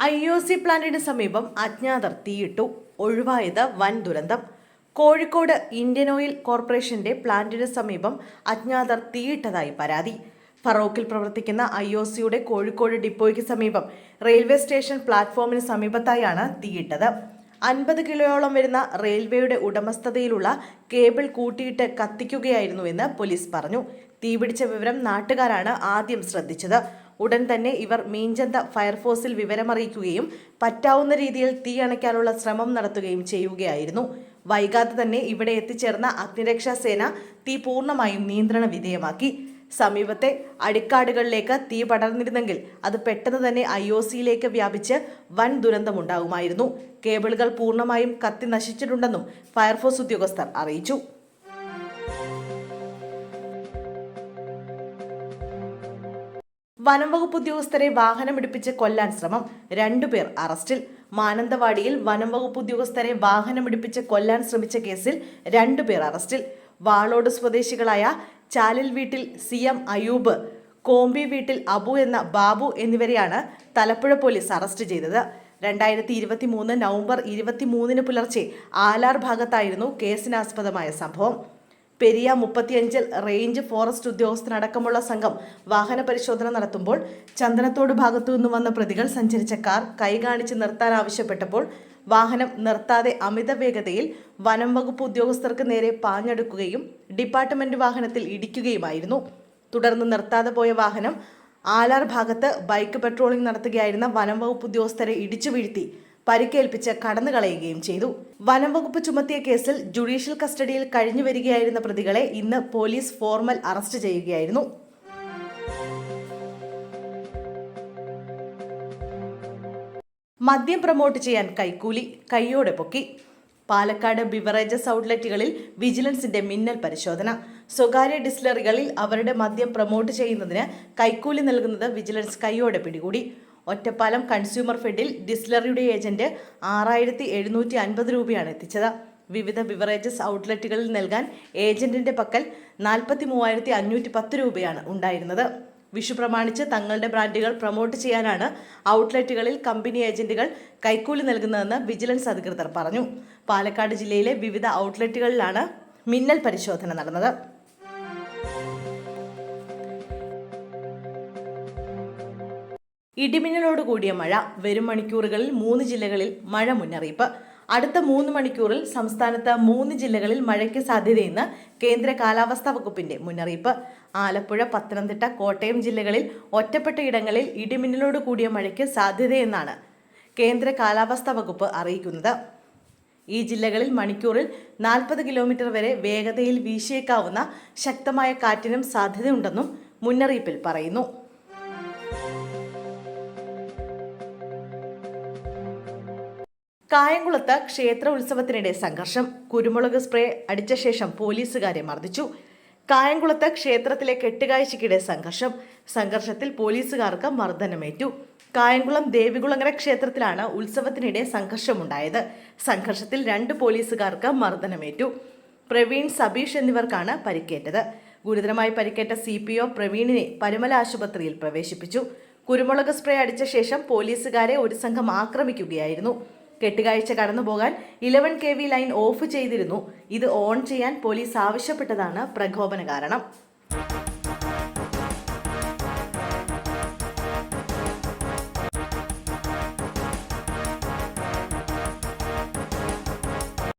IOC പ്ലാന്റിന് സമീപം അജ്ഞാതർ തീയിട്ടു. ഒഴിവായത് വൻ ദുരന്തം. കോഴിക്കോട് ഇന്ത്യൻ ഓയിൽ കോർപ്പറേഷന്റെ പ്ലാന്റിന് സമീപം അജ്ഞാതർ തീയിട്ടതായി പരാതി. ഫറോക്കിൽ പ്രവർത്തിക്കുന്ന IOCയുടെ കോഴിക്കോട് ഡിപ്പോയ്ക്ക് സമീപം റെയിൽവേ സ്റ്റേഷൻ പ്ലാറ്റ്ഫോമിന് സമീപത്തായാണ് തീയിട്ടത്. 50 കിലോയോളം വരുന്ന റെയിൽവേയുടെ ഉടമസ്ഥതയിലുള്ള കേബിൾ കൂട്ടിയിട്ട് കത്തിക്കുകയായിരുന്നുവെന്ന് പോലീസ് പറഞ്ഞു. തീപിടിച്ച വിവരം നാട്ടുകാരാണ് ആദ്യം ശ്രദ്ധിച്ചത്. ഉടൻ തന്നെ ഇവർ മീഞ്ചന്ത ഫയർഫോഴ്സിൽ വിവരമറിയിക്കുകയും പറ്റാവുന്ന രീതിയിൽ തീ അണയ്ക്കാനുള്ള ശ്രമം നടത്തുകയും ചെയ്യുകയായിരുന്നു. വൈകാതെ തന്നെ ഇവിടെ എത്തിച്ചേർന്ന അഗ്നിരക്ഷാ സേന തീ പൂർണ്ണമായും നിയന്ത്രണ വിധേയമാക്കി. സമീപത്തെ അടിക്കാടുകളിലേക്ക് തീ പടർന്നിരുന്നെങ്കിൽ അത് പെട്ടെന്ന് തന്നെ IOCയിലേക്ക് വ്യാപിച്ച് വൻ ദുരന്തമുണ്ടാകുമായിരുന്നു. കേബിളുകൾ പൂർണ്ണമായും കത്തി നശിച്ചിട്ടുണ്ടെന്നും ഫയർഫോഴ്സ് ഉദ്യോഗസ്ഥർ അറിയിച്ചു. വനംവകുപ്പ് ഉദ്യോഗസ്ഥരെ വാഹനമിടിപ്പിച്ച് കൊല്ലാൻ ശ്രമം, 2 പേർ അറസ്റ്റിൽ. മാനന്തവാടിയിൽ വനംവകുപ്പ് ഉദ്യോഗസ്ഥരെ വാഹനമിടിപ്പിച്ച് കൊല്ലാൻ ശ്രമിച്ച കേസിൽ 2 പേർ അറസ്റ്റിൽ. വാളോട് സ്വദേശികളായ ചാലിൽ വീട്ടിൽ CM അയൂബ്, കോമ്പി വീട്ടിൽ അബു എന്ന ബാബു എന്നിവരെയാണ് തലപ്പുഴ പോലീസ് അറസ്റ്റ് ചെയ്തത്. 2023 നവംബർ 23 പുലർച്ചെ ആലാർ ഭാഗത്തായിരുന്നു കേസിനാസ്പദമായ സംഭവം. പെരിയ 35 റേഞ്ച് ഫോറസ്റ്റ് ഉദ്യോഗസ്ഥനടക്കമുള്ള സംഘം വാഹന പരിശോധന നടത്തുമ്പോൾ ചന്ദനത്തോട് ഭാഗത്തു നിന്ന് വന്ന പ്രതികൾ സഞ്ചരിച്ച കാർ കൈകാണിച്ച് നിർത്താൻ ആവശ്യപ്പെട്ടപ്പോൾ വാഹനം നിർത്താതെ അമിത വേഗതയിൽ വനം വകുപ്പ് ഉദ്യോഗസ്ഥർക്ക് നേരെ പാഞ്ഞെടുക്കുകയും ഡിപ്പാർട്ട്മെന്റ് വാഹനത്തിൽ ഇടിക്കുകയുമായിരുന്നു. തുടർന്ന് നിർത്താതെ പോയ വാഹനം ആലാർ ഭാഗത്ത് ബൈക്ക് പെട്രോളിംഗ് നടത്തുകയായിരുന്ന വനം വകുപ്പ് ഉദ്യോഗസ്ഥരെ ഇടിച്ചു വീഴ്ത്തി പരിക്കേൽപ്പിച്ച് കടന്നുകളയുകയും ചെയ്തു. വനം വകുപ്പ് ചുമത്തിയ കേസിൽ ജുഡീഷ്യൽ കസ്റ്റഡിയിൽ കഴിഞ്ഞു വരികയായിരുന്ന പ്രതികളെ ഇന്ന് പോലീസ് ഫോർമൽ അറസ്റ്റ് ചെയ്യുകയായിരുന്നു. മദ്യം പ്രൊമോട്ട് ചെയ്യാൻ കൈക്കൂലി, കൈയോടെ പൊക്കി. പാലക്കാട് ബിവറേജസ് ഔട്ട്ലെറ്റുകളിൽ വിജിലൻസിന്റെ മിന്നൽ പരിശോധന. സ്വകാര്യ ഡിസ്റ്റിലറികളിൽ അവരുടെ മദ്യം പ്രൊമോട്ട് ചെയ്യുന്നതിന് കൈക്കൂലി നൽകുന്നത് വിജിലൻസ് കൈയോടെ പിടികൂടി. ഒറ്റപ്പാലം കൺസ്യൂമർ ഫെഡിൽ ഡിസ്റ്റിലറിയുടെ ഏജന്റ് 6750 രൂപയാണ് എത്തിച്ചത്. വിവിധ ബിവറേജസ് ഔട്ട്ലെറ്റുകളിൽ നൽകാൻ ഏജന്റിന്റെ പക്കൽ 43,510 രൂപയാണ് ഉണ്ടായിരുന്നത്. വിഷു പ്രമാണിച്ച് തങ്ങളുടെ ബ്രാൻഡുകൾ പ്രൊമോട്ട് ചെയ്യാനാണ് ഔട്ട്ലെറ്റുകളിൽ കമ്പനി ഏജന്റുകൾ കൈക്കൂലി നൽകുന്നതെന്ന് വിജിലൻസ് അധികൃതർ പറഞ്ഞു. പാലക്കാട് ജില്ലയിലെ വിവിധ ഔട്ട്ലെറ്റുകളിലാണ് മിന്നൽ പരിശോധന നടന്നത്. ഇടിമിന്നലോട് കൂടിയ മഴ. വരും മണിക്കൂറുകളിൽ 3 ജില്ലകളിൽ മഴ മുന്നറിയിപ്പ്. അടുത്ത 3 മണിക്കൂറിൽ സംസ്ഥാനത്ത് 3 ജില്ലകളിൽ മഴയ്ക്ക് സാധ്യതയെന്ന് കേന്ദ്ര കാലാവസ്ഥാ വകുപ്പിന്റെ മുന്നറിയിപ്പ്. ആലപ്പുഴ, പത്തനംതിട്ട, കോട്ടയം ജില്ലകളിൽ ഒറ്റപ്പെട്ട ഇടങ്ങളിൽ ഇടിമിന്നലോട് കൂടിയ മഴയ്ക്ക് സാധ്യതയെന്നാണ് കേന്ദ്ര കാലാവസ്ഥാ വകുപ്പ് അറിയിക്കുന്നത്. ഈ ജില്ലകളിൽ മണിക്കൂറിൽ 40 കിലോമീറ്റർ വരെ വേഗതയിൽ വീശിയേക്കാവുന്ന ശക്തമായ കാറ്റിനും സാധ്യതയുണ്ടെന്നും മുന്നറിയിപ്പിൽ പറയുന്നു. കായംകുളത്ത് ക്ഷേത്ര ഉത്സവത്തിനിടെ സംഘർഷം. കുരുമുളക് സ്പ്രേ അടിച്ച ശേഷം പോലീസുകാരെ മർദ്ദിച്ചു. കായംകുളത്ത് ക്ഷേത്രത്തിലെ കെട്ടുകാഴ്ചയ്ക്കിടെ സംഘർഷത്തിൽ പോലീസുകാർക്ക് മർദ്ദനമേറ്റു. കായംകുളം ദേവികുളങ്ങര ക്ഷേത്രത്തിലാണ് ഉത്സവത്തിനിടെ സംഘർഷമുണ്ടായത്. സംഘർഷത്തിൽ 2 പോലീസുകാർക്ക് മർദ്ദനമേറ്റു. പ്രവീൺ, സബീഷ് എന്നിവർക്കാണ് പരിക്കേറ്റത്. ഗുരുതരമായി പരിക്കേറ്റ CPO പ്രവീണിനെ പരുമല ആശുപത്രിയിൽ പ്രവേശിപ്പിച്ചു. കുരുമുളക് സ്പ്രേ അടിച്ച ശേഷം പോലീസുകാരെ ഒരു സംഘം ആക്രമിക്കുകയായിരുന്നു. കെട്ടുകാഴ്ച കടന്നുപോകാൻ 11 kV ലൈൻ ഓഫ് ചെയ്തിരുന്നു. ഇത് ഓൺ ചെയ്യാൻ പോലീസ് ആവശ്യപ്പെട്ടതാണ് പ്രകോപന കാരണം.